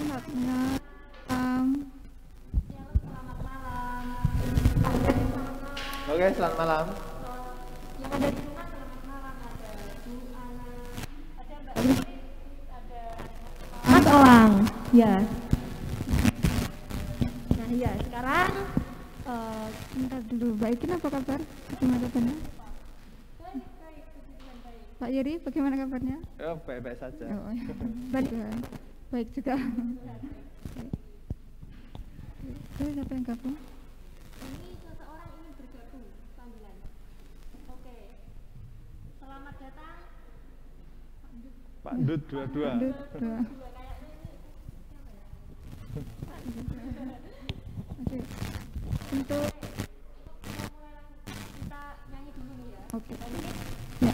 Oke, selamat malam. Yang ada di rumah selamat malam, ada Bu Ana, ada Mbak ada Mas Elang, ya. Nah ya sekarang Bentar dulu, Mbak Ikin apa kabar? Bagaimana kabarnya? Pak Yeri, bagaimana kabarnya? Oh, baik-baik saja. Oh, ya. Baik juga. Terus siapa yang gabung? ini seseorang ingin bergabung panggilan. Oke, selamat datang Pak Dut dua-dua. Dua. Oke. Untuk kita nyanyi dulu nih ya. oke. Ya.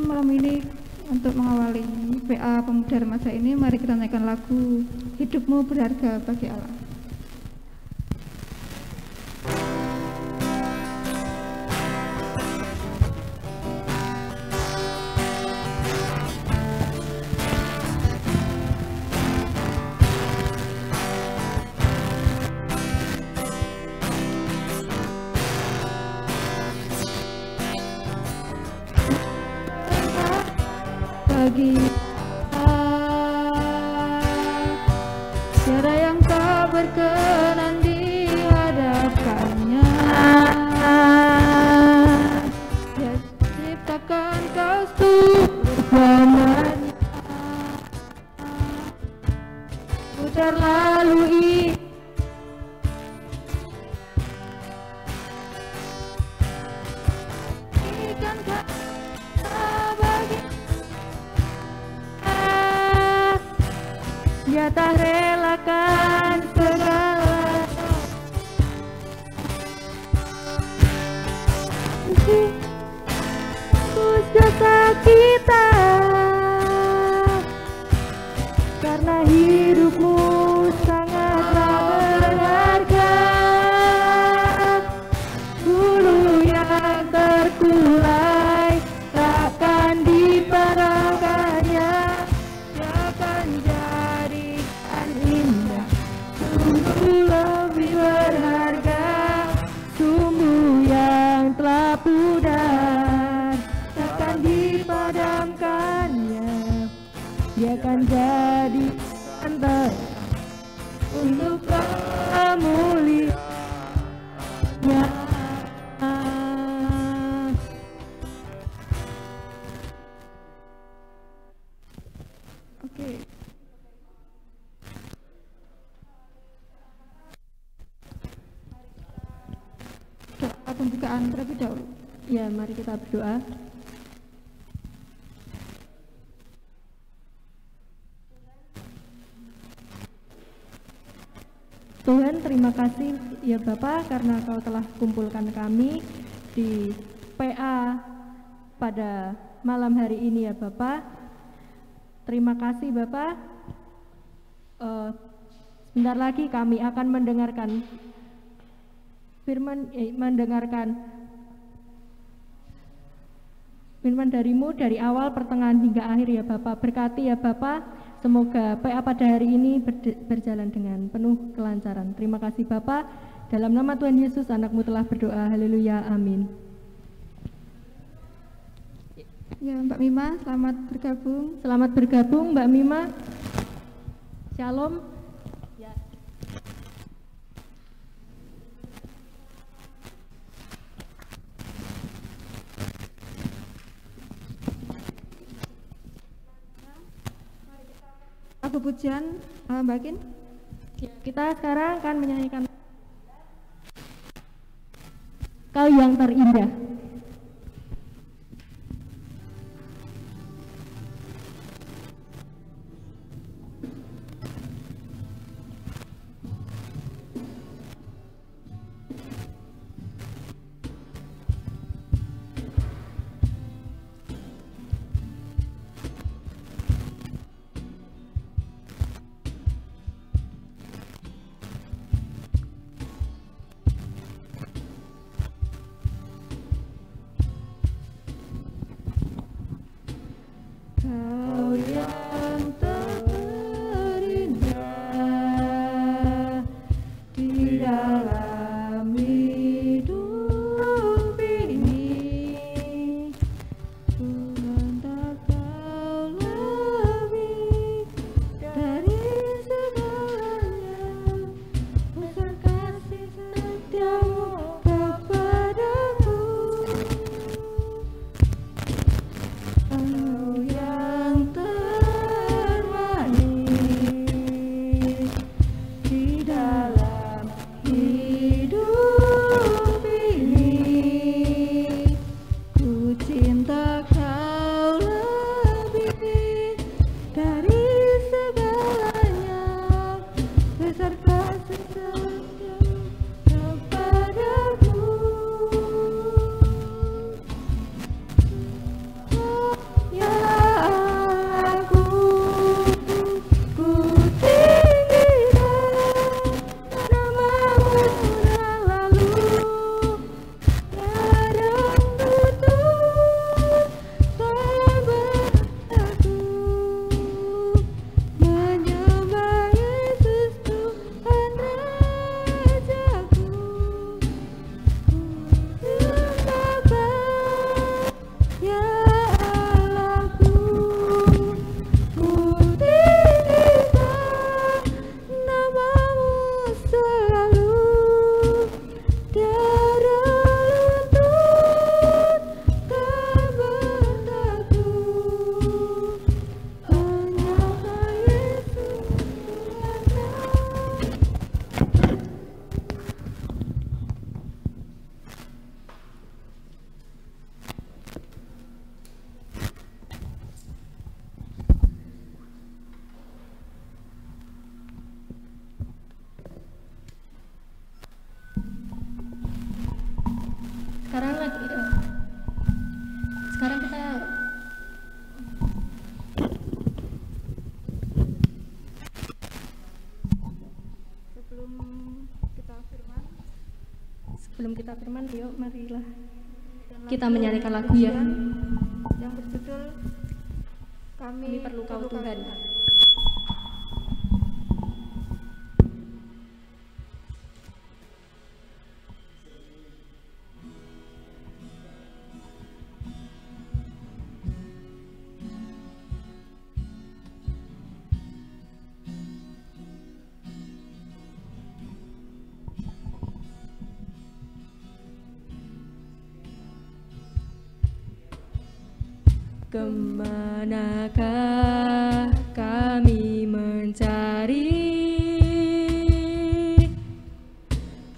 Malam ini untuk mengawali PA Pemuda Remaja ini, mari kita nyanyikan lagu Hidupmu Berharga Bagi Allah. Bagi tiada yang tak berkenan di hadapannya. Dia ciptakan kau bersamanya, putar lalui ikan bagi. Dia tak relakan segala jasa kita, karena hidupmu sangatlah berharga. Bulu yang terkulai takkan dipadamkannya, dia akan jadikan indah. Sungguh lebih berharga sumbu yang telah pudar, takkan dipadamkannya, dia akan jadi terang untuk kemuliaannya. Oke. Doa pembukaan terlebih dahulu. Ya, mari kita berdoa. Tuhan, terima kasih ya Bapak karena Kau telah kumpulkan kami di PA pada malam hari ini ya Bapak. Terima kasih Bapak. Sebentar lagi kami akan mendengarkan firman darimu dari awal, pertengahan hingga akhir ya Bapak. Berkati ya Bapak. Semoga PA pada hari ini berjalan dengan penuh kelancaran. Terima kasih Bapak. Dalam nama Tuhan Yesus, anakmu telah berdoa. Haleluya. Amin. Ya, Mbak Mima, selamat bergabung. Selamat bergabung Mbak Mima. Shalom. Ya. Lagu pujian Mbak Kin. Ya, kita sekarang akan menyanyikan Kau yang terindah. Sebelum kita firman, yuk marilah kita menyanyikan lagu yang berjudul Kami perlu Kau Tuhan. Kemanakah kami mencari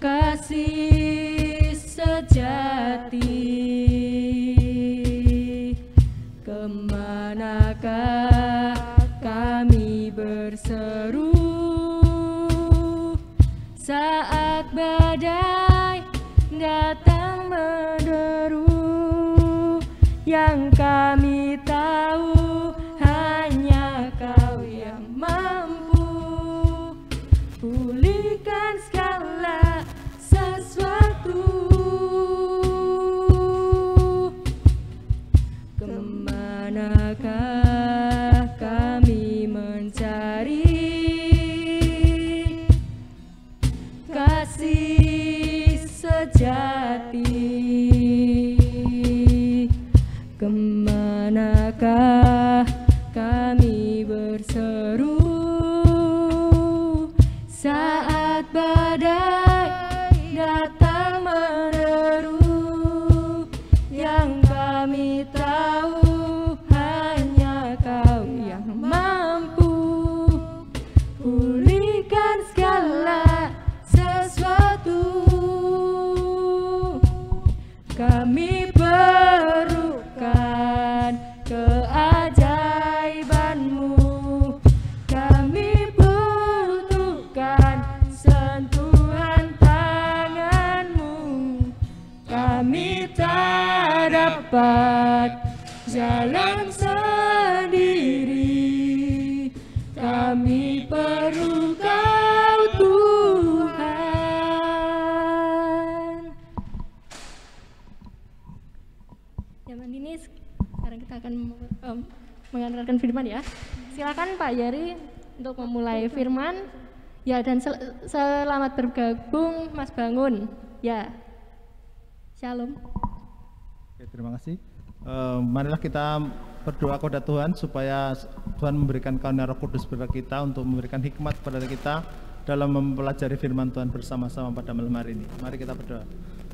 kasih sejati? Kemanakah kami berseru saat badai datang menderu? Yang kami tahu hanya Kau yang mampu pulihkan segala sesuatu. Kemanakah kami mencari kasih sejati? Kemanakah kami berseru saat badai datang menderu? Yang kami tahu hanya Kau yang mampu pulihkan segala sesuatu. Kami perlukan keajaiban-Mu, kami butuhkan sentuhan tangan-Mu. Kami tak dapat jalan sendiri, kami perlu Kau Tuhan. Zaman ini sekarang kita akan mengantarkan firman ya. Silakan Pak Yari untuk memulai firman. Ya, dan selamat bergabung Mas Bangun. Ya. Shalom. Oke, terima kasih. Marilah kita berdoa kepada Tuhan supaya Tuhan memberikan karunia Roh Kudus kepada kita untuk memberikan hikmat kepada kita dalam mempelajari firman Tuhan bersama-sama pada malam hari ini. Mari kita berdoa.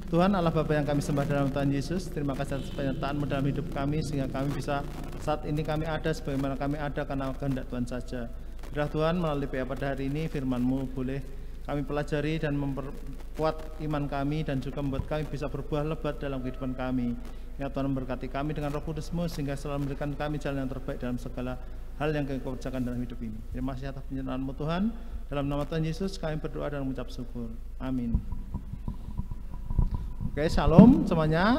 Tuhan Allah Bapa yang kami sembah dalam Tuhan Yesus, terima kasih atas penyertaan-Mu dalam hidup kami sehingga kami bisa saat ini kami ada sebagaimana kami ada karena kehendak Tuhan saja. Biarlah Tuhan melalui PA pada hari ini firman-Mu boleh kami pelajari dan memperkuat iman kami dan juga membuat kami bisa berbuah lebat dalam kehidupan kami. Ya Tuhan memberkati kami dengan Roh Kudus-Mu sehingga selalu memberikan kami jalan yang terbaik dalam segala hal yang kami kerjakan dalam hidup ini. Terima kasih atas penyertaan-Mu Tuhan. Dalam nama Tuhan Yesus kami berdoa dan mengucap syukur. Amin. Oke, shalom semuanya.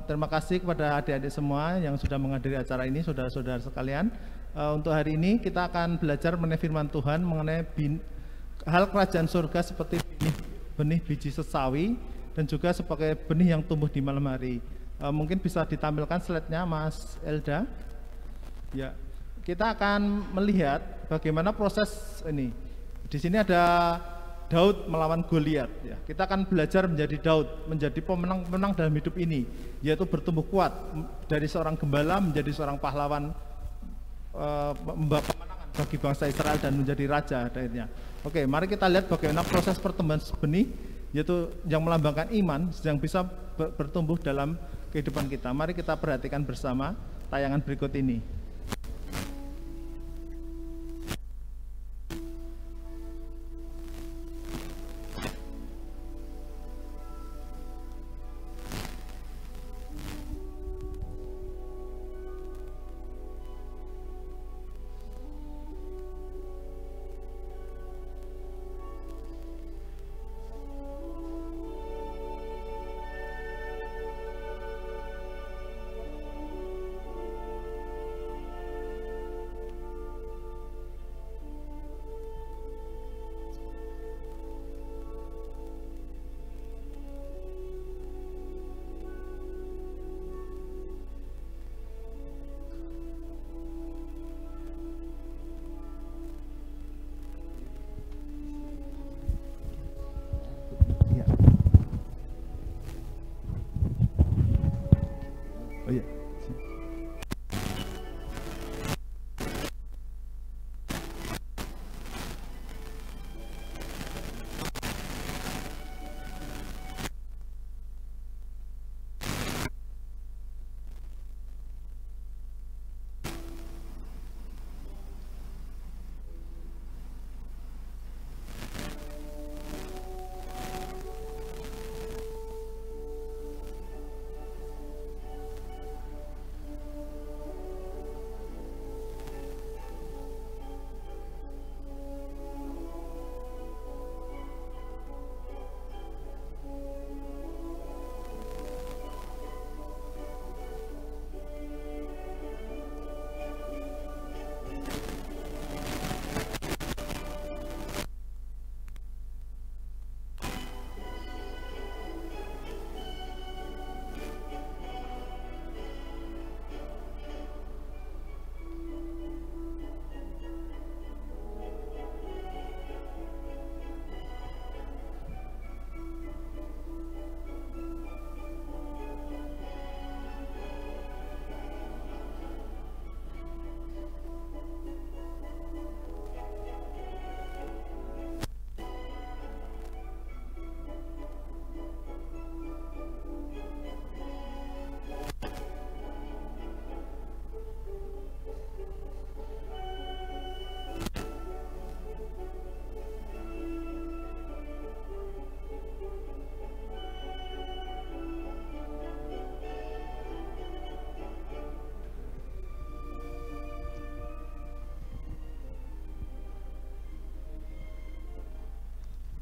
Terima kasih kepada adik-adik semua yang sudah menghadiri acara ini, saudara-saudara sekalian. Untuk hari ini kita akan belajar mengenai firman Tuhan mengenai hal kerajaan surga seperti benih biji sesawi dan juga sebagai benih yang tumbuh di malam hari. Mungkin bisa ditampilkan slide-nya Mas Elda. Ya, kita akan melihat bagaimana proses ini. Di sini ada Daud melawan Goliat. Ya, kita akan belajar menjadi Daud, menjadi pemenang-pemenang dalam hidup ini, yaitu bertumbuh kuat dari seorang gembala menjadi seorang pahlawan, membawa kemenangan bagi bangsa Israel dan menjadi raja akhirnya. Oke, mari kita lihat bagaimana proses pertumbuhan benih, yaitu yang melambangkan iman, yang bisa bertumbuh dalam kehidupan kita. Mari kita perhatikan bersama tayangan berikut ini.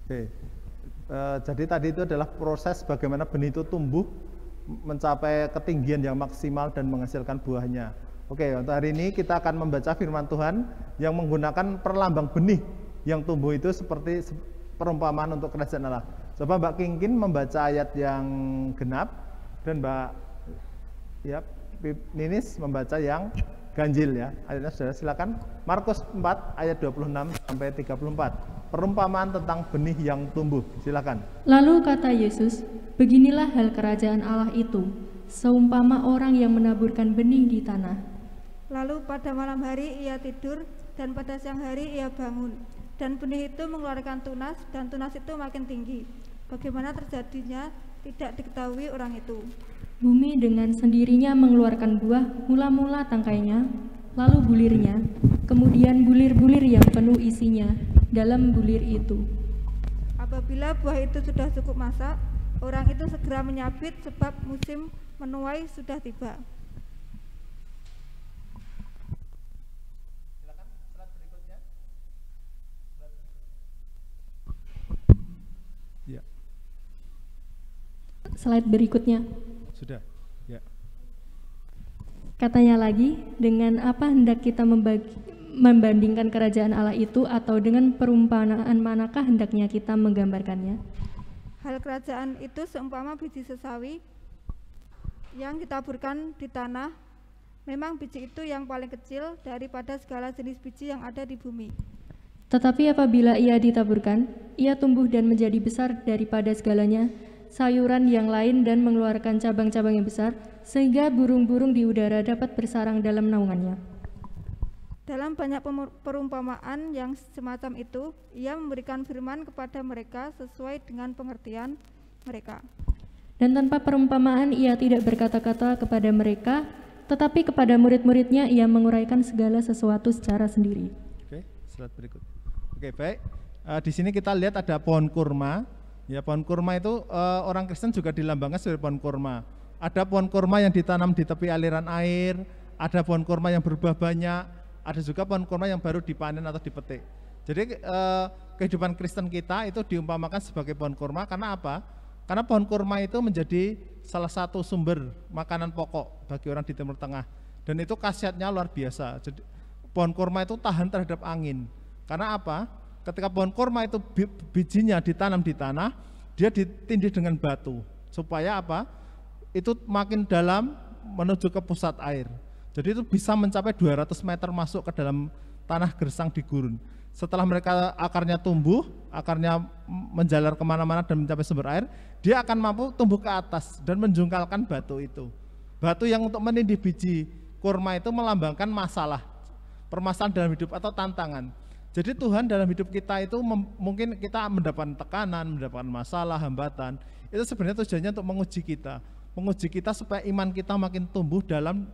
Oke. Jadi tadi itu adalah proses bagaimana benih itu tumbuh mencapai ketinggian yang maksimal dan menghasilkan buahnya. Oke, untuk hari ini kita akan membaca firman Tuhan yang menggunakan perlambang benih yang tumbuh itu seperti perumpamaan untuk kerajaan Allah. Coba Mbak Kingkin membaca ayat yang genap dan Mbak Ninis membaca yang ganjil ya. Ayatnya saudara silakan. Markus 4 ayat 26 sampai 34. Perumpamaan tentang benih yang tumbuh. Silakan. Lalu kata Yesus, beginilah hal kerajaan Allah itu, seumpama orang yang menaburkan benih di tanah. Lalu pada malam hari ia tidur, dan pada siang hari ia bangun. Dan benih itu mengeluarkan tunas, dan tunas itu makin tinggi. Bagaimana terjadinya tidak diketahui orang itu. Bumi dengan sendirinya mengeluarkan buah, mula-mula tangkainya, lalu bulirnya, kemudian bulir-bulir yang penuh isinya dalam bulir itu. Apabila buah itu sudah cukup masak, orang itu segera menyabit sebab musim menuai sudah tiba. Silakan slide berikutnya. Ya. Slide berikutnya. Sudah. Ya. Katanya lagi, dengan apa hendak kita membandingkan kerajaan Allah itu, atau dengan perumpamaan manakah hendaknya kita menggambarkannya? Hal kerajaan itu seumpama biji sesawi yang ditaburkan di tanah. Memang biji itu yang paling kecil daripada segala jenis biji yang ada di bumi. Tetapi apabila ia ditaburkan, ia tumbuh dan menjadi besar daripada segalanya sayuran yang lain dan mengeluarkan cabang-cabang yang besar, sehingga burung-burung di udara dapat bersarang dalam naungannya. Dalam banyak perumpamaan yang semacam itu, ia memberikan firman kepada mereka sesuai dengan pengertian mereka. Dan tanpa perumpamaan ia tidak berkata-kata kepada mereka, tetapi kepada murid-muridnya ia menguraikan segala sesuatu secara sendiri. Oke, slide berikut. Oke, baik. Di sini kita lihat ada pohon kurma. Ya, pohon kurma itu orang Kristen juga dilambangkan sebagai pohon kurma. Ada pohon kurma yang ditanam di tepi aliran air, ada pohon kurma yang berbuah banyak, ada juga pohon kurma yang baru dipanen atau dipetik. Jadi kehidupan Kristen kita itu diumpamakan sebagai pohon kurma karena apa? Karena pohon kurma itu menjadi salah satu sumber makanan pokok bagi orang di Timur Tengah. Dan itu khasiatnya luar biasa. Jadi pohon kurma itu tahan terhadap angin. Karena apa? Ketika pohon kurma itu bijinya ditanam di tanah, dia ditindih dengan batu. Supaya apa? Itu makin dalam menuju ke pusat air. Jadi itu bisa mencapai 200 meter masuk ke dalam tanah gersang di gurun. Setelah mereka akarnya tumbuh, akarnya menjalar kemana-mana dan mencapai sumber air, dia akan mampu tumbuh ke atas dan menjungkalkan batu itu. Batu yang untuk menindih biji kurma itu melambangkan masalah, permasalahan dalam hidup atau tantangan. Jadi Tuhan dalam hidup kita itu mungkin kita mendapatkan tekanan, mendapatkan masalah, hambatan. Itu sebenarnya tujuannya untuk menguji kita supaya iman kita makin tumbuh dalam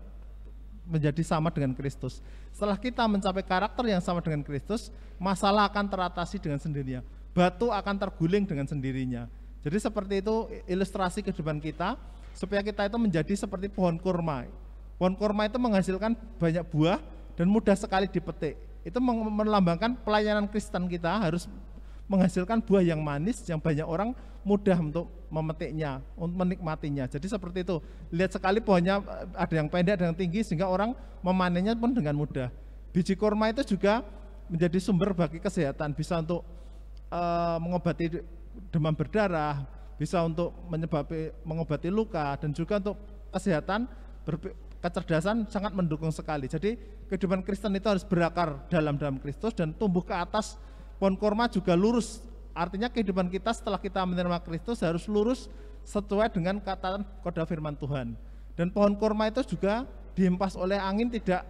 menjadi sama dengan Kristus. Setelah kita mencapai karakter yang sama dengan Kristus, masalah akan teratasi dengan sendirinya. Batu akan terguling dengan sendirinya. Jadi seperti itu ilustrasi kehidupan kita, supaya kita itu menjadi seperti pohon kurma. Pohon kurma itu menghasilkan banyak buah dan mudah sekali dipetik. Itu melambangkan pelayanan Kristen kita harus menghasilkan buah yang manis, yang banyak orang mudah untuk memetiknya, untuk menikmatinya. Jadi seperti itu, lihat sekali pohonnya ada yang pendek, ada yang tinggi, sehingga orang memanennya pun dengan mudah. Biji kurma itu juga menjadi sumber bagi kesehatan, bisa untuk mengobati demam berdarah, bisa untuk mengobati luka, dan juga untuk kesehatan, kecerdasan sangat mendukung sekali. Jadi kehidupan Kristen itu harus berakar dalam Kristus dan tumbuh ke atas. Pohon kurma juga lurus, artinya kehidupan kita setelah kita menerima Kristus harus lurus sesuai dengan kata koda firman Tuhan. Dan pohon kurma itu juga dihempas oleh angin tidak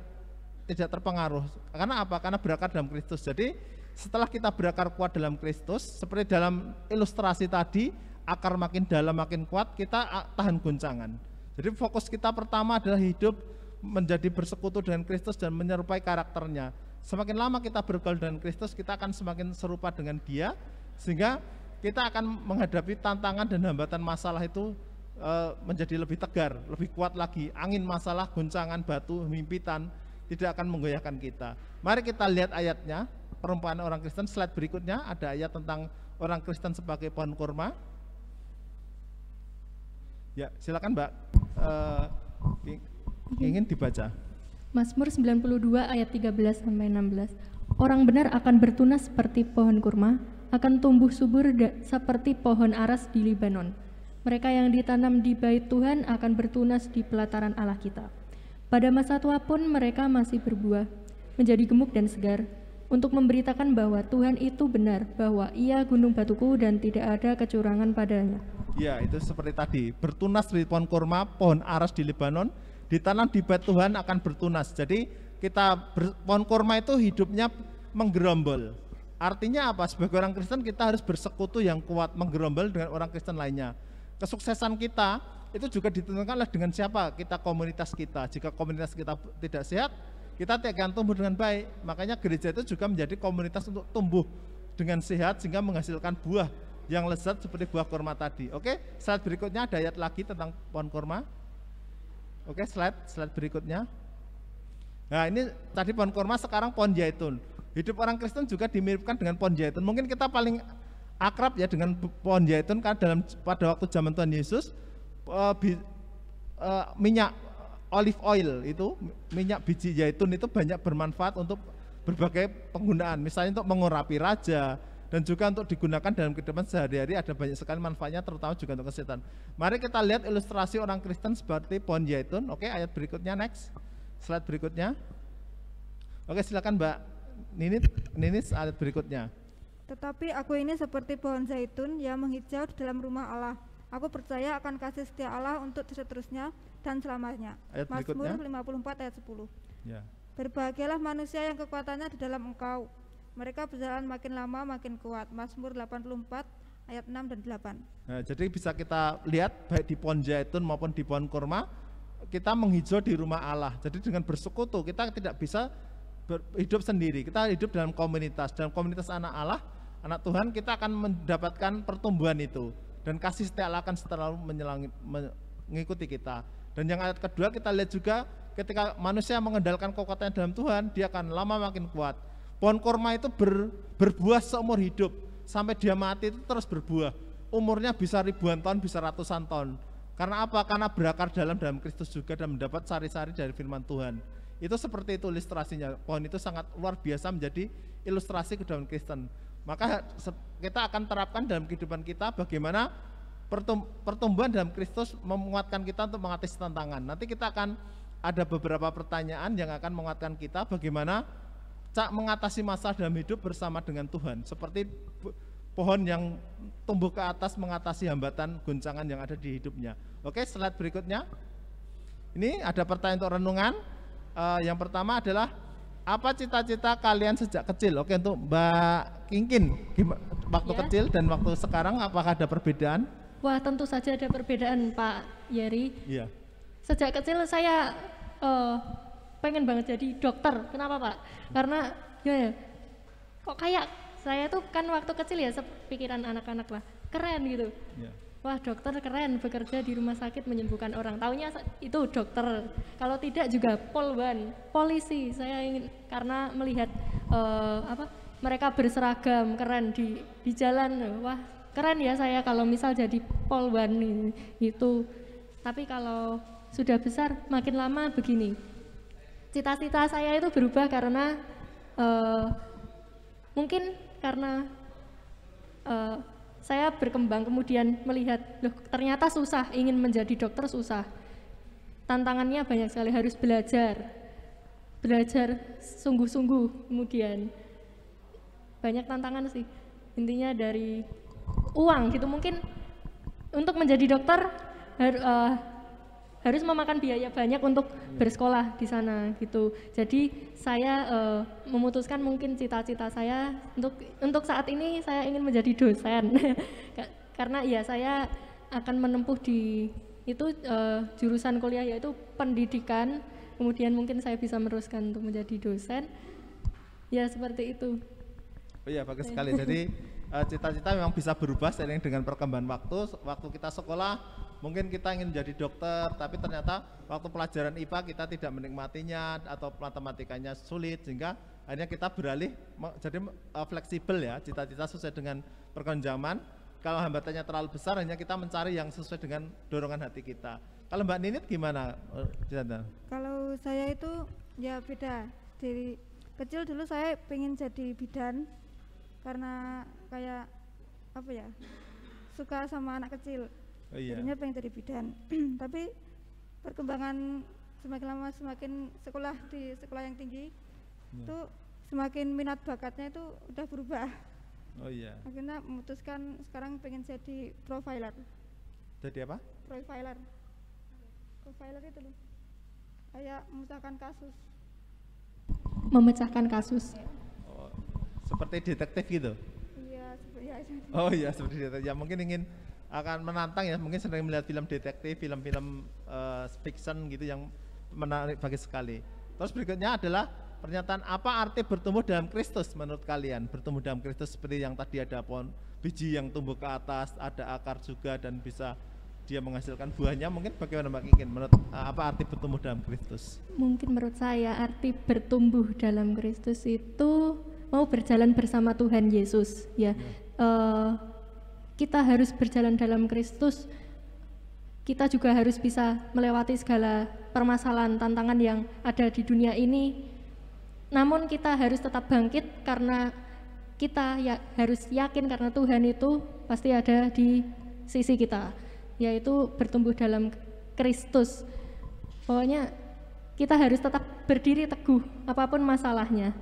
terpengaruh. Karena apa? Karena berakar dalam Kristus. Jadi setelah kita berakar kuat dalam Kristus, seperti dalam ilustrasi tadi, akar makin dalam makin kuat, kita tahan goncangan. Jadi fokus kita pertama adalah hidup menjadi bersekutu dengan Kristus dan menyerupai karakternya. Semakin lama kita bergaul dengan Kristus, kita akan semakin serupa dengan Dia, sehingga kita akan menghadapi tantangan dan hambatan masalah itu menjadi lebih tegar, lebih kuat lagi. Angin masalah, goncangan, batu, himpitan tidak akan menggoyahkan kita. Mari kita lihat ayatnya, perumpamaan orang Kristen. Slide berikutnya ada ayat tentang orang Kristen sebagai pohon kurma? Ya, silakan Mbak. Ingin dibaca. Mazmur 92 ayat 13 sampai 16. Orang benar akan bertunas seperti pohon kurma, akan tumbuh subur seperti pohon aras di Libanon. Mereka yang ditanam di bait Tuhan akan bertunas di pelataran Allah kita. Pada masa tua pun mereka masih berbuah, menjadi gemuk dan segar, untuk memberitakan bahwa Tuhan itu benar, bahwa Ia gunung batuku dan tidak ada kecurangan padanya. Ya, itu seperti tadi, bertunas di pohon kurma, pohon aras di Libanon, ditanam di bait Tuhan akan bertunas. Jadi pohon kurma itu hidupnya menggerombol. Artinya apa? Sebagai orang Kristen kita harus bersekutu yang kuat, menggerombol dengan orang Kristen lainnya. Kesuksesan kita itu juga ditentukan dengan siapa kita, komunitas kita. Jika komunitas kita tidak sehat, kita tidak akan tumbuh dengan baik. Makanya gereja itu juga menjadi komunitas untuk tumbuh dengan sehat sehingga menghasilkan buah yang lezat seperti buah kurma tadi. Oke, slide berikutnya ada ayat lagi tentang pohon kurma. Oke, slide berikutnya. Nah, ini tadi pohon kurma, sekarang pohon zaitun. Hidup orang Kristen juga dimiripkan dengan pohon zaitun. Mungkin kita paling akrab ya dengan pohon zaitun karena pada waktu zaman Tuhan Yesus minyak olive oil itu, minyak biji zaitun itu banyak bermanfaat untuk berbagai penggunaan. Misalnya untuk mengurapi raja, dan juga untuk digunakan dalam kehidupan sehari-hari, ada banyak sekali manfaatnya, terutama juga untuk kesehatan. Mari kita lihat ilustrasi orang Kristen seperti pohon zaitun. Oke, ayat berikutnya, next. Slide berikutnya. Oke, silakan Mbak Ninis, ayat berikutnya. Tetapi aku ini seperti pohon zaitun yang menghijau di dalam rumah Allah. Aku percaya akan kasih setia Allah untuk seterusnya dan selamanya. Mazmur 54 ayat 10. Ya. Berbahagialah manusia yang kekuatannya di dalam Engkau. Mereka berjalan makin lama makin kuat. Mazmur 84 ayat 6 dan 8. Nah, jadi bisa kita lihat baik di pohon zaitun maupun di pohon kurma, kita menghijau di rumah Allah. Jadi dengan bersekutu kita tidak bisa hidup sendiri. Kita hidup dalam komunitas anak Allah, anak Tuhan, kita akan mendapatkan pertumbuhan itu. Dan kasih setia Allah akan selalu mengikuti kita. Dan yang ayat kedua kita lihat juga ketika manusia mengendalikan kekuatannya dalam Tuhan, dia akan lama makin kuat. Pohon kurma itu berbuah seumur hidup, sampai dia mati itu terus berbuah. Umurnya bisa ribuan tahun, bisa ratusan tahun. Karena apa? Karena berakar dalam Kristus juga dan mendapat sari-sari dari firman Tuhan. Itu seperti itu ilustrasinya. Pohon itu sangat luar biasa menjadi ilustrasi kehidupan Kristen. Maka kita akan terapkan dalam kehidupan kita bagaimana pertumbuhan dalam Kristus menguatkan kita untuk mengatasi tantangan. Nanti kita akan ada beberapa pertanyaan yang akan menguatkan kita bagaimana mengatasi masalah dalam hidup bersama dengan Tuhan, seperti pohon yang tumbuh ke atas mengatasi hambatan goncangan yang ada di hidupnya. Oke, slide berikutnya. Ini ada pertanyaan untuk renungan. Yang pertama adalah apa cita-cita kalian sejak kecil? Oke, untuk Mbak Kingkin, waktu kecil dan waktu sekarang apakah ada perbedaan? Wah, tentu saja ada perbedaan, Pak Yeri. Iya. Sejak kecil saya pengen banget jadi dokter. Kenapa, Pak? Karena ya kok kayak saya tuh kan waktu kecil ya pikiran anak-anak lah, keren gitu. Ya. Wah, dokter keren, bekerja di rumah sakit menyembuhkan orang. Taunya itu dokter. Kalau tidak juga polwan, polisi. Saya ingin karena melihat mereka berseragam keren di jalan. Wah, keren ya saya kalau misal jadi polwan itu. Tapi kalau sudah besar makin lama begini. Cita-cita saya itu berubah karena mungkin karena saya berkembang kemudian melihat loh ternyata susah, ingin menjadi dokter susah. Tantangannya banyak sekali, harus belajar sungguh-sungguh, kemudian banyak tantangan sih. Intinya dari uang gitu, mungkin untuk menjadi dokter harus memakan biaya banyak untuk bersekolah di sana gitu. Jadi saya memutuskan mungkin cita-cita saya untuk saat ini saya ingin menjadi dosen karena ya saya akan menempuh di itu jurusan kuliah yaitu pendidikan, kemudian mungkin saya bisa meneruskan untuk menjadi dosen. Ya seperti itu. Oh iya, bagus sekali. Jadi cita-cita memang bisa berubah seiring dengan perkembangan waktu. Waktu kita sekolah mungkin kita ingin menjadi dokter, tapi ternyata waktu pelajaran IPA kita tidak menikmatinya atau matematikanya sulit, sehingga akhirnya kita beralih jadi fleksibel ya, cita-cita sesuai dengan perkembangan zaman. Kalau hambatannya terlalu besar, hanya kita mencari yang sesuai dengan dorongan hati kita. Kalau Mbak Ninit gimana? Kalau saya itu ya beda. Dari kecil dulu saya pengen jadi bidan karena kayak apa ya, suka sama anak kecil. Oh, iya. Jadinya pengen jadi bidan. Tapi perkembangan semakin lama semakin sekolah di sekolah yang tinggi itu semakin minat bakatnya itu udah berubah. Oh iya. Akhirnya memutuskan sekarang pengen jadi profiler. Jadi apa? Profiler. Profiler itu loh. Kayak memecahkan kasus. Memecahkan kasus. Oh, seperti detektif gitu? Iya, seperti ya. Oh iya, seperti detektif. Ya mungkin ingin akan menantang ya, mungkin sering melihat film detektif, film-film fiction gitu yang menarik bagi sekali. Terus berikutnya adalah pernyataan apa arti bertumbuh dalam Kristus menurut kalian? Bertumbuh dalam Kristus seperti yang tadi ada pohon biji yang tumbuh ke atas, ada akar juga dan bisa dia menghasilkan buahnya. Mungkin bagaimana Mbak Kikin? Menurut apa arti bertumbuh dalam Kristus? Mungkin menurut saya arti bertumbuh dalam Kristus itu mau berjalan bersama Tuhan Yesus ya. Kita harus berjalan dalam Kristus. Kita juga harus bisa melewati segala permasalahan, tantangan yang ada di dunia ini. Namun kita harus tetap bangkit karena kita ya harus yakin karena Tuhan itu pasti ada di sisi kita, yaitu bertumbuh dalam Kristus. Pokoknya kita harus tetap berdiri teguh apapun masalahnya.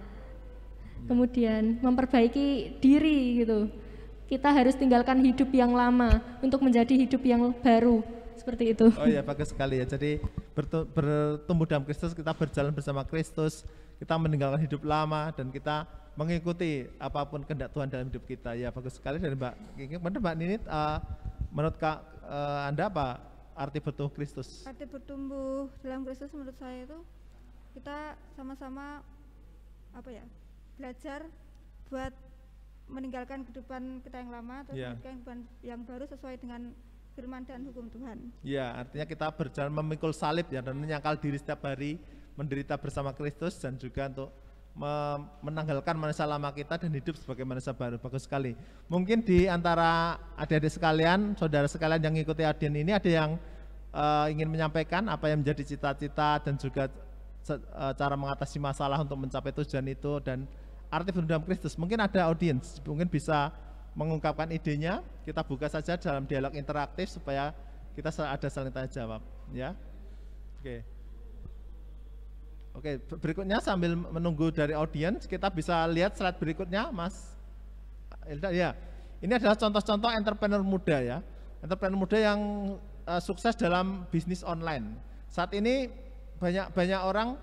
Kemudian memperbaiki diri gitu. Kita harus tinggalkan hidup yang lama untuk menjadi hidup yang baru. Seperti itu. Oh iya, bagus sekali ya. Jadi bertumbuh dalam Kristus, kita berjalan bersama Kristus, kita meninggalkan hidup lama dan kita mengikuti apapun kehendak Tuhan dalam hidup kita. Ya bagus sekali dari Mbak Kiki. Mbak Ninit, menurut Anda apa arti bertumbuh Kristus? Arti bertumbuh dalam Kristus menurut saya itu kita sama-sama apa ya, belajar buat meninggalkan kehidupan kita yang lama terus meninggalkan kehidupan yang baru sesuai dengan firman dan hukum Tuhan. Ya, artinya kita berjalan memikul salib ya dan menyangkal diri setiap hari, menderita bersama Kristus dan juga untuk menanggalkan manusia lama kita dan hidup sebagai manusia baru. Bagus sekali. Mungkin di antara adik-adik sekalian, saudara sekalian yang mengikuti audien ini ada yang ingin menyampaikan apa yang menjadi cita-cita dan juga cara mengatasi masalah untuk mencapai tujuan itu dan arti bertumbuh dalam Kristus. Mungkin ada audiens, mungkin bisa mengungkapkan idenya. Kita buka saja dalam dialog interaktif supaya kita ada saling tanya jawab ya. Oke, berikutnya sambil menunggu dari audiens kita bisa lihat slide berikutnya Mas Elda ya. Ini adalah contoh-contoh entrepreneur muda ya. Entrepreneur muda yang sukses dalam bisnis online. Saat ini banyak orang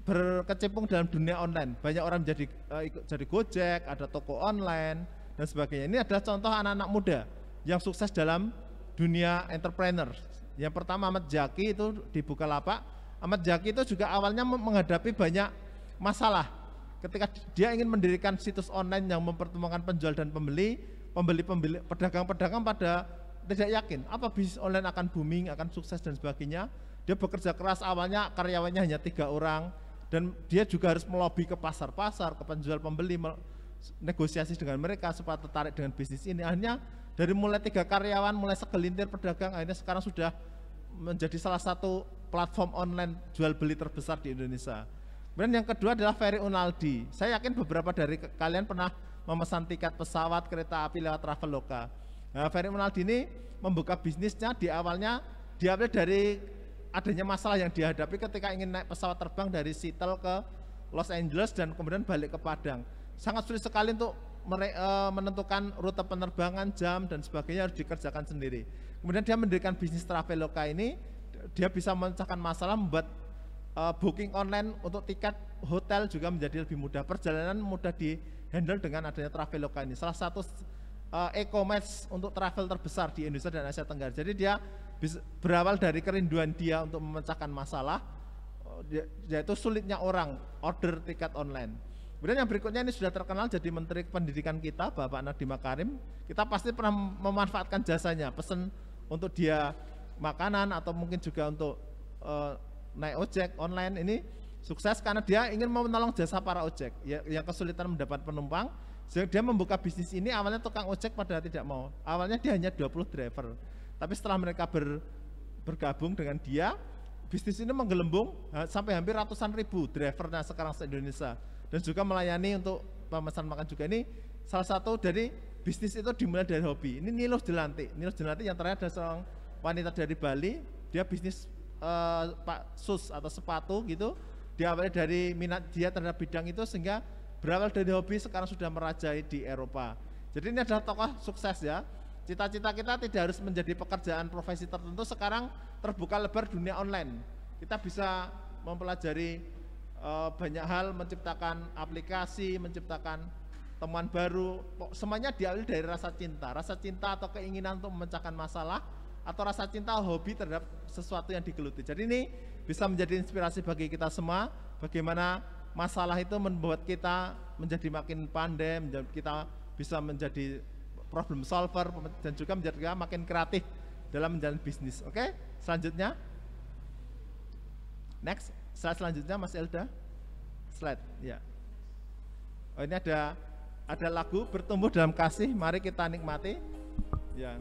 berkecimpung dalam dunia online. Banyak orang jadi Gojek, ada toko online dan sebagainya. Ini adalah contoh anak-anak muda yang sukses dalam dunia entrepreneur. Yang pertama Ahmad Zaki itu di Bukalapak. Ahmad Zaki itu juga awalnya menghadapi banyak masalah ketika dia ingin mendirikan situs online yang mempertemukan penjual dan pembeli, pedagang-pedagang pada tidak yakin apa bisnis online akan booming, akan sukses dan sebagainya. Dia bekerja keras, awalnya karyawannya hanya 3 orang dan dia juga harus melobi ke pasar-pasar, ke penjual pembeli, negosiasi dengan mereka supaya tertarik dengan bisnis ini. Akhirnya dari mulai 3 karyawan, mulai segelintir pedagang, akhirnya sekarang sudah menjadi salah satu platform online jual beli terbesar di Indonesia. Kemudian yang kedua adalah Ferry Unaldi. Saya yakin beberapa dari kalian pernah memesan tiket pesawat, kereta api lewat Traveloka. Nah, Ferry Unaldi ini membuka bisnisnya diawali dari adanya masalah yang dihadapi ketika ingin naik pesawat terbang dari Seattle ke Los Angeles dan kemudian balik ke Padang. Sangat sulit sekali untuk menentukan rute penerbangan, jam dan sebagainya, harus dikerjakan sendiri. Kemudian dia mendirikan bisnis Traveloka ini, dia bisa memecahkan masalah, membuat booking online untuk tiket hotel juga menjadi lebih mudah. Perjalanan mudah di-handle dengan adanya Traveloka ini. Salah satu e-commerce untuk travel terbesar di Indonesia dan Asia Tenggara. Jadi dia berawal dari kerinduan dia untuk memecahkan masalah, yaitu sulitnya orang order tiket online. Kemudian yang berikutnya ini sudah terkenal jadi Menteri Pendidikan kita, Bapak Nadiem Makarim. Kita pasti pernah memanfaatkan jasanya, pesan untuk dia makanan atau mungkin juga untuk naik ojek online ini sukses karena dia ingin menolong jasa para ojek yang kesulitan mendapat penumpang. Sehingga dia membuka bisnis ini, awalnya tukang ojek pada tidak mau. Awalnya dia hanya 20 driver. Tapi setelah mereka bergabung dengan dia, bisnis ini menggelembung sampai hampir ratusan ribu drivernya sekarang se-Indonesia. Dan juga melayani untuk pemesan makan juga. Ini salah satu dari bisnis itu dimulai dari hobi. Ini Niluh Jelantik. Niluh Jelantik yang terakhir ada seorang wanita dari Bali, dia bisnis sus atau sepatu gitu. Dia awalnya dari minat dia terhadap bidang itu sehingga berawal dari hobi sekarang sudah merajai di Eropa. Jadi ini adalah tokoh sukses ya. Cita-cita kita tidak harus menjadi pekerjaan profesi tertentu, sekarang terbuka lebar dunia online. Kita bisa mempelajari banyak hal, menciptakan aplikasi, menciptakan temuan baru. Semuanya diawali dari rasa cinta atau keinginan untuk memecahkan masalah, atau rasa cinta hobi terhadap sesuatu yang digeluti. Jadi ini bisa menjadi inspirasi bagi kita semua, bagaimana masalah itu membuat kita menjadi makin pandai, kita bisa menjadi problem solver dan juga menjadi kita makin kreatif dalam menjalani bisnis. Oke, selanjutnya. Next, slide selanjutnya Mas Elda. Slide, ya. Oh, ini ada lagu Bertumbuh Dalam Kasih, mari kita nikmati. Ya.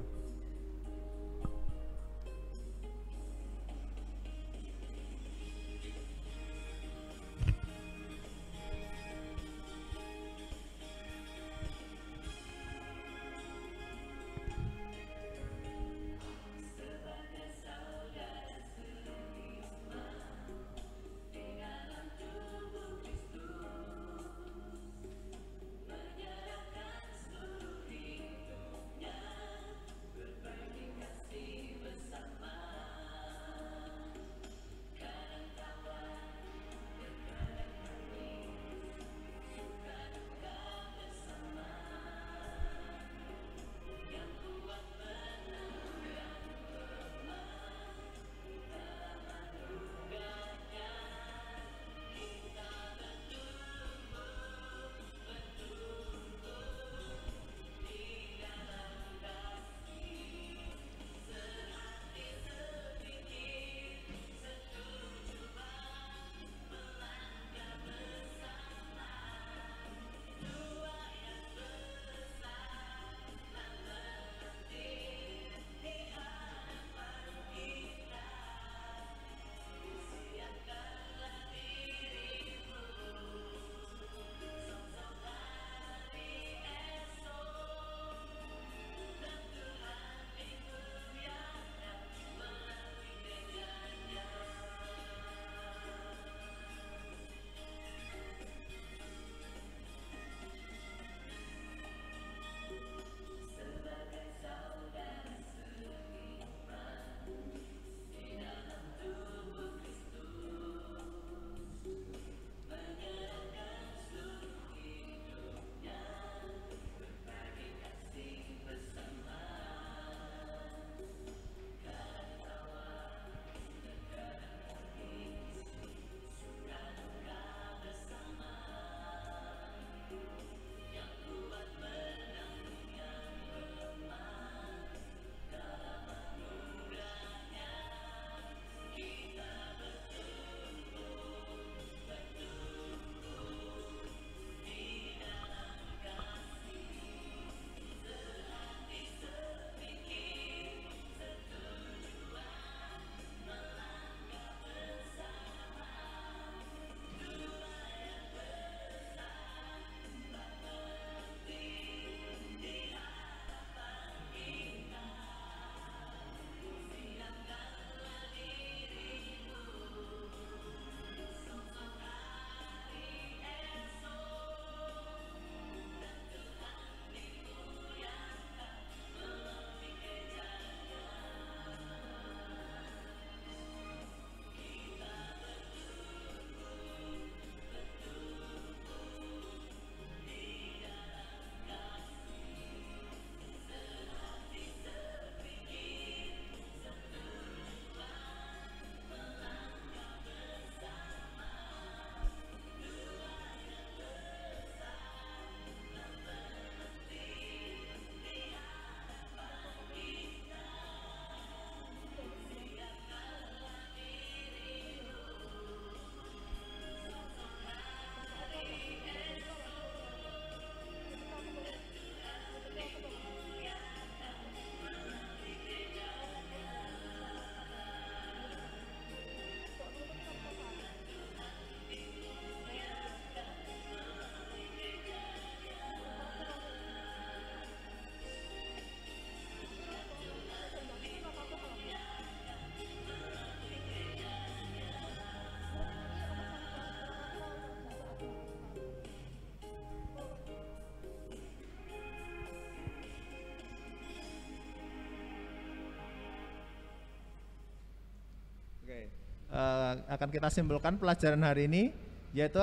akan kita simpulkan pelajaran hari ini, yaitu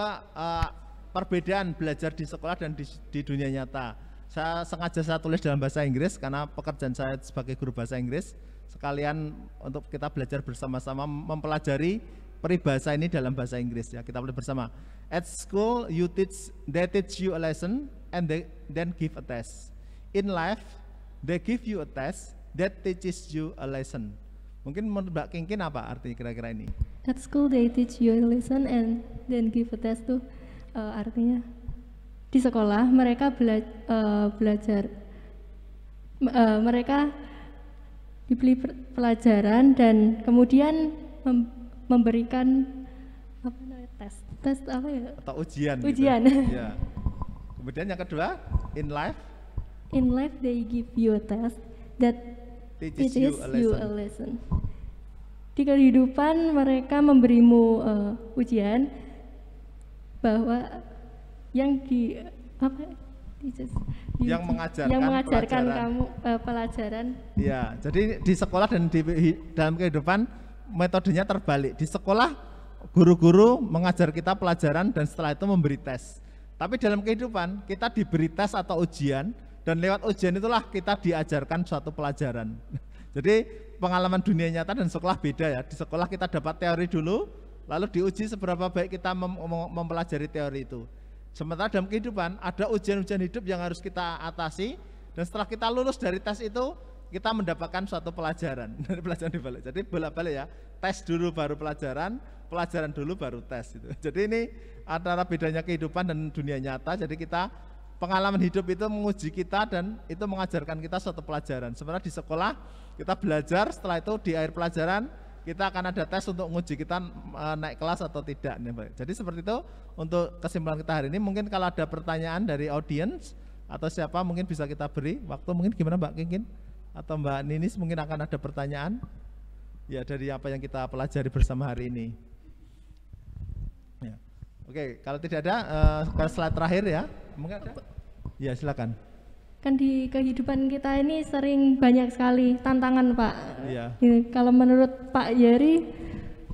perbedaan belajar di sekolah dan di dunia nyata. Saya tulis dalam bahasa Inggris karena pekerjaan saya sebagai guru bahasa Inggris, sekalian untuk kita belajar bersama-sama mempelajari peribahasa ini dalam bahasa Inggris ya. Kita boleh bersama. At school they teach you a lesson and then give a test. In life they give you a test that teaches you a lesson. Mungkin menurut Mbak Kingkin apa arti kira-kira ini? At school they teach you a lesson and then give a test tuh artinya di sekolah mereka belajar, mereka diberi pelajaran dan kemudian memberikan apa namanya, tes apa ya? Atau ujian. Ujian. Gitu. Ya. Kemudian yang kedua, in life they give you a test that teaches you a lesson. Di kehidupan mereka memberimu ujian bahwa yang mengajarkan kamu pelajaran. Ya, jadi di sekolah dan dalam kehidupan metodenya terbalik. Di sekolah guru-guru mengajar kita pelajaran dan setelah itu memberi tes. Tapi dalam kehidupan kita diberi tes atau ujian dan lewat ujian itulah kita diajarkan suatu pelajaran. Jadi pengalaman dunia nyata dan sekolah beda ya. Di sekolah kita dapat teori dulu, lalu diuji seberapa baik kita mempelajari teori itu. Sementara dalam kehidupan ada ujian-ujian hidup yang harus kita atasi dan setelah kita lulus dari tes itu kita mendapatkan suatu pelajaran dari pelajaran dibalik. Jadi bolak-balik ya, tes dulu baru pelajaran, pelajaran dulu baru tes itu. Jadi ini antara bedanya kehidupan dan dunia nyata. Jadi kita pengalaman hidup itu menguji kita dan itu mengajarkan kita suatu pelajaran. Sementara di sekolah kita belajar, setelah itu di akhir pelajaran kita akan ada tes untuk menguji kita naik kelas atau tidak. Jadi seperti itu untuk kesimpulan kita hari ini. Mungkin kalau ada pertanyaan dari audiens atau siapa mungkin bisa kita beri waktu. Mungkin gimana Mbak Kingkin atau Mbak Ninis mungkin akan ada pertanyaan ya dari apa yang kita pelajari bersama hari ini ya. Oke, kalau tidak ada ke slide terakhir ya. Mungkin ada? Ya silakan. Kan di kehidupan kita ini sering banyak sekali tantangan Pak. Iya. Kalau menurut Pak Yeri,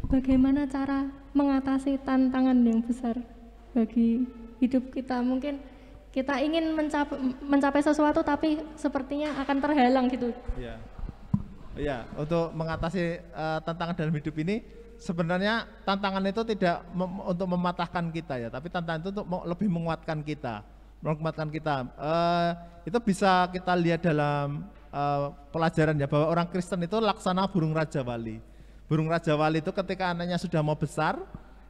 bagaimana cara mengatasi tantangan yang besar bagi hidup kita? Mungkin kita ingin mencapai sesuatu tapi sepertinya akan terhalang gitu. Iya. Iya, untuk mengatasi tantangan dalam hidup ini sebenarnya tantangan itu tidak untuk mematahkan kita ya, tapi tantangan itu untuk lebih menguatkan kita. Itu bisa kita lihat dalam pelajaran ya, bahwa orang Kristen itu laksana burung Raja Wali. Burung Raja Wali itu ketika anaknya sudah mau besar,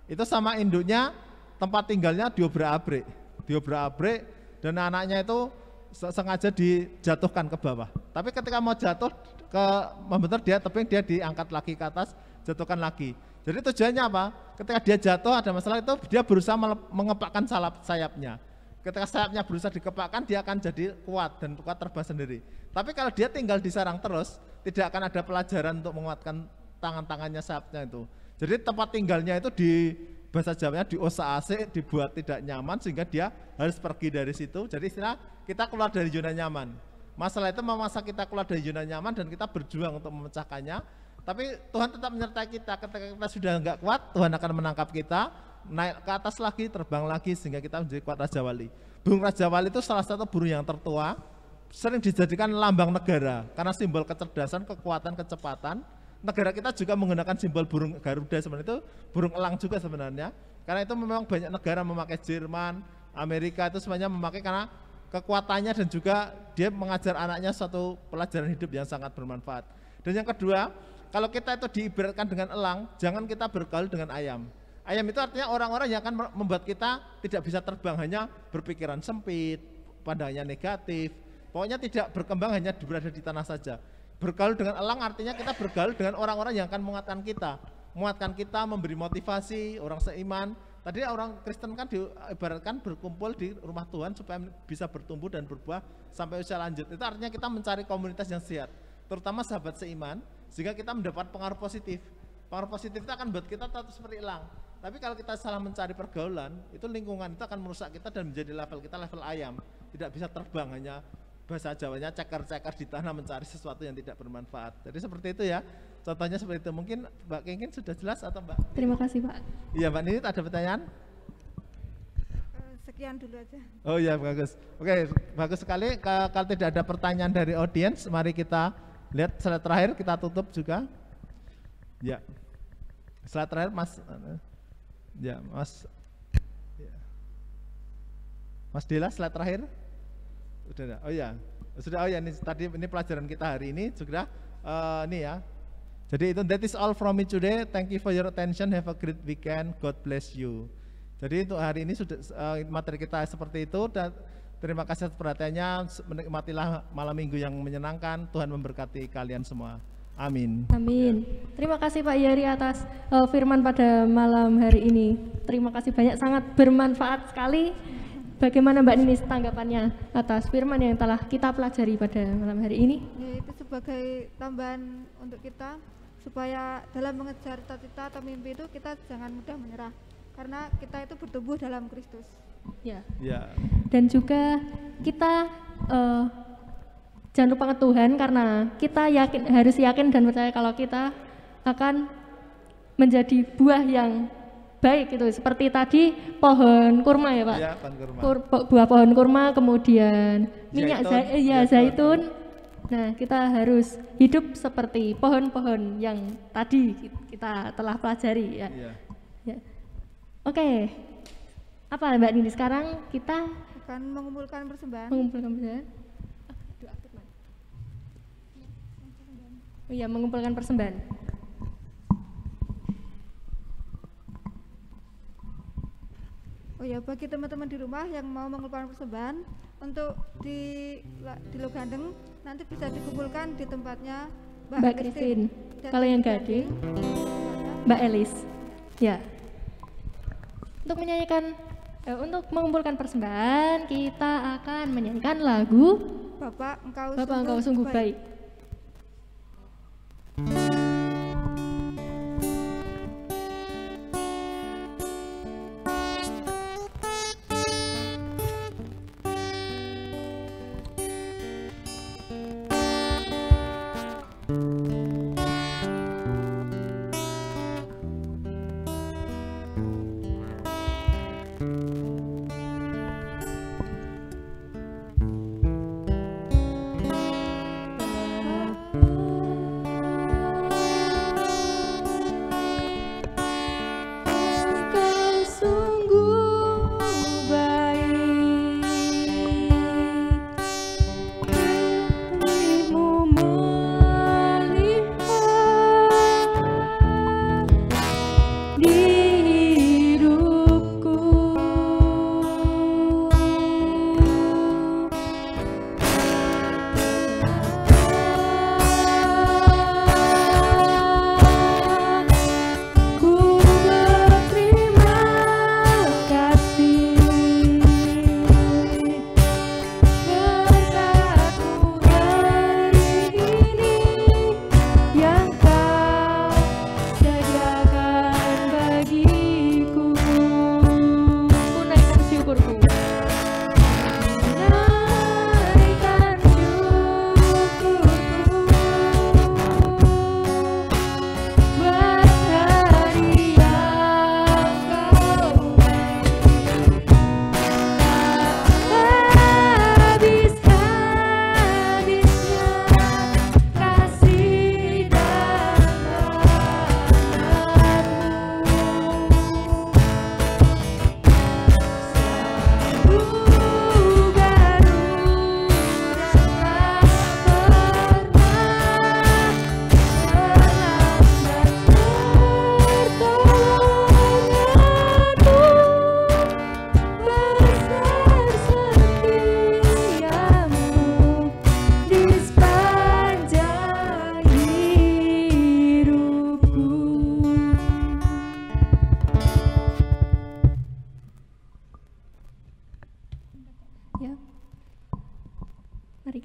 itu sama induknya tempat tinggalnya diobrak-abrik dan anaknya itu sengaja dijatuhkan ke bawah. Tapi ketika mau jatuh ke membentur dia tebing, dia diangkat lagi ke atas, jatuhkan lagi. Jadi tujuannya apa? Ketika dia jatuh ada masalah itu dia berusaha mengepakkan sayapnya. Ketika sayapnya berusaha dikepakkan, dia akan jadi kuat dan kuat terbang sendiri. Tapi kalau dia tinggal di sarang terus, tidak akan ada pelajaran untuk menguatkan tangan-tangannya sayapnya itu. Jadi tempat tinggalnya itu di bahasa Jawanya diosak-asik, dibuat tidak nyaman sehingga dia harus pergi dari situ. Jadi istilah kita keluar dari zona nyaman. Masalah itu memaksa kita keluar dari zona nyaman dan kita berjuang untuk memecahkannya. Tapi Tuhan tetap menyertai kita. Ketika kita sudah enggak kuat, Tuhan akan menangkap kita, naik ke atas lagi, terbang lagi sehingga kita menjadi kuat Raja Wali. Burung Raja Wali itu salah satu burung yang tertua, sering dijadikan lambang negara karena simbol kecerdasan, kekuatan, kecepatan. Negara kita juga menggunakan simbol burung Garuda, sebenarnya itu burung elang juga sebenarnya. Karena itu memang banyak negara memakai, Jerman, Amerika itu semuanya memakai karena kekuatannya dan juga dia mengajar anaknya suatu pelajaran hidup yang sangat bermanfaat. Dan yang kedua, kalau kita itu diibaratkan dengan elang, jangan kita bergaul dengan ayam. Ayam itu artinya orang-orang yang akan membuat kita tidak bisa terbang, hanya berpikiran sempit, pandangannya negatif, pokoknya tidak berkembang, hanya berada di tanah saja. Bergaul dengan elang artinya kita bergaul dengan orang-orang yang akan menguatkan kita, memberi motivasi, orang seiman. Tadi orang Kristen kan diibaratkan berkumpul di rumah Tuhan supaya bisa bertumbuh dan berbuah sampai usia lanjut. Itu artinya kita mencari komunitas yang sehat, terutama sahabat seiman, sehingga kita mendapat pengaruh positif. Pengaruh positif itu akan buat kita tetap seperti elang. Tapi kalau kita salah mencari pergaulan, itu lingkungan itu akan merusak kita dan menjadi level kita level ayam. Tidak bisa terbang, hanya bahasa Jawanya ceker-ceker di tanah mencari sesuatu yang tidak bermanfaat. Jadi seperti itu ya. contohnya seperti itu. Mungkin Mbak Kengkin sudah jelas atau Mbak? Terima kasih Pak. Iya Mbak Nini ada pertanyaan? Sekian dulu aja. Oh iya bagus. Oke, bagus sekali. Kalau tidak ada pertanyaan dari audiens, mari kita lihat slide terakhir, kita tutup juga. Ya. Slide terakhir Mas. Ya, Mas. Mas Dela, slide terakhir. Sudah. Oh iya. Sudah. Oh ya, ini tadi ini pelajaran kita hari ini juga ini ya. Jadi itu that is all from me today. Thank you for your attention. Have a great weekend. God bless you. Jadi untuk hari ini sudah materi kita seperti itu dan terima kasih atas perhatiannya. Menikmatilah malam minggu yang menyenangkan. Tuhan memberkati kalian semua. Amin. Amin. Terima kasih Pak Yari atas firman pada malam hari ini. Terima kasih banyak, sangat bermanfaat sekali. Bagaimana Mbak Nini tanggapannya atas firman yang telah kita pelajari pada malam hari ini? Ya, itu sebagai tambahan untuk kita supaya dalam mengejar cita-cita atau mimpi itu kita jangan mudah menyerah. Karena kita itu bertumbuh dalam Kristus. Ya. Ya. Dan juga kita jangan lupa Tuhan, karena kita harus yakin dan percaya kalau kita akan menjadi buah yang baik itu. Seperti tadi pohon kurma ya Pak. Ya, pohon kurma. Buah pohon kurma, kemudian minyak zaitun. Nah, kita harus hidup seperti pohon-pohon yang tadi kita telah pelajari ya. Ya. Ya. Oke, apa Mbak Nini sekarang kita Akan mengumpulkan persembahan. mengumpulkan Oh iya, mengumpulkan persembahan. Oh ya, bagi teman-teman di rumah yang mau mengumpulkan persembahan untuk di Logandeng nanti bisa dikumpulkan di tempatnya Mbak Christine. Dan Kalau yang di Gading, tempatnya Mbak Elis. Ya. Untuk menyanyikan untuk mengumpulkan persembahan, kita akan menyanyikan lagu Bapak Engkau sungguh baik.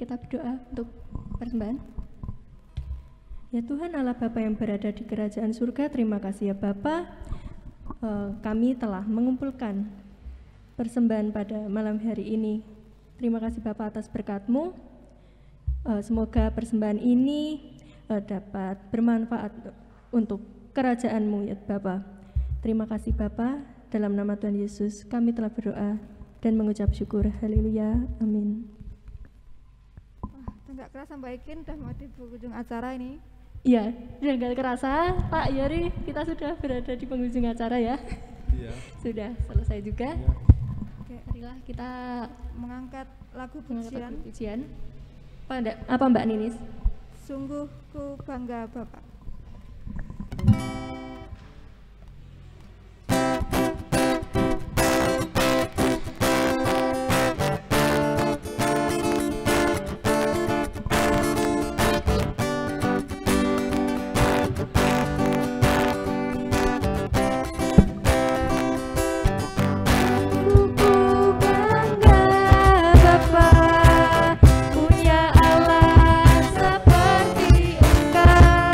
kita berdoa untuk persembahan. Ya Tuhan Allah Bapa yang berada di kerajaan surga, terima kasih ya Bapa, kami telah mengumpulkan persembahan pada malam hari ini. Terima kasih Bapa atas berkat-Mu. Semoga persembahan ini dapat bermanfaat untuk kerajaan-Mu ya Bapa. Terima kasih Bapa, dalam nama Tuhan Yesus kami telah berdoa dan mengucap syukur. Haleluya, amin. Enggak kerasa Mbak Ikin udah mau di penghujung acara ini. Iya, sudah nggak kerasa Pak Yari, kita sudah berada di penghujung acara ya. Iya. Sudah selesai juga. Iya. Oke, Marilah kita mengangkat lagu mengangkat pujian. pujian. Apa Mbak Ninis? Sungguh ku bangga Bapak. Punya Allah seperti Engkau.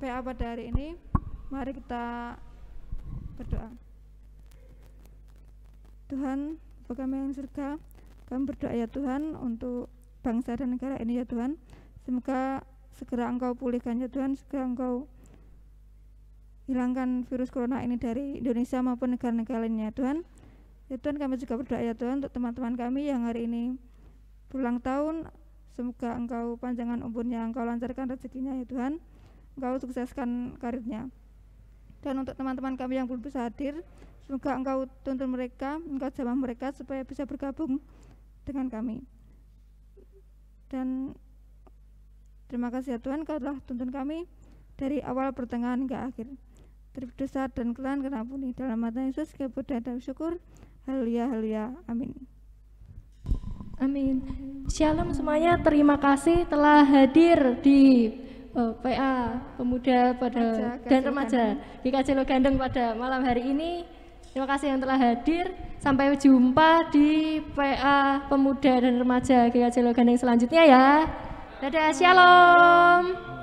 PA pada hari ini, mari kita berdoa. Tuhan, Bapa kami yang surga, kami berdoa ya Tuhan untuk bangsa dan negara ini ya Tuhan. Semoga segera Engkau pulihkan ya Tuhan, segera Engkau hilangkan virus corona ini dari Indonesia maupun negara-negara lainnya ya Tuhan. Ya Tuhan, kami juga berdoa ya Tuhan untuk teman-teman kami yang hari ini berulang tahun. Semoga Engkau panjangkan umurnya, Engkau lancarkan rezekinya ya Tuhan, Engkau sukseskan karirnya. Dan untuk teman-teman kami yang belum bisa hadir, semoga Engkau tuntun mereka, Engkau jamah mereka supaya bisa bergabung dengan kami. Dan terima kasih ya Tuhan, Engkau telah tuntun kami dari awal pertengahan hingga akhir. Terdosa dan kesalahan kena ampuni. Dalam nama Yesus kami berdoa dan bersyukur. Haleluya, haleluya, amin. Amin. Shalom semuanya, terima kasih telah hadir di PA Pemuda dan Remaja GKJ Logandeng pada malam hari ini. Terima kasih yang telah hadir. Sampai jumpa di PA Pemuda dan Remaja GKJ Logandeng selanjutnya ya. Dadah, shalom.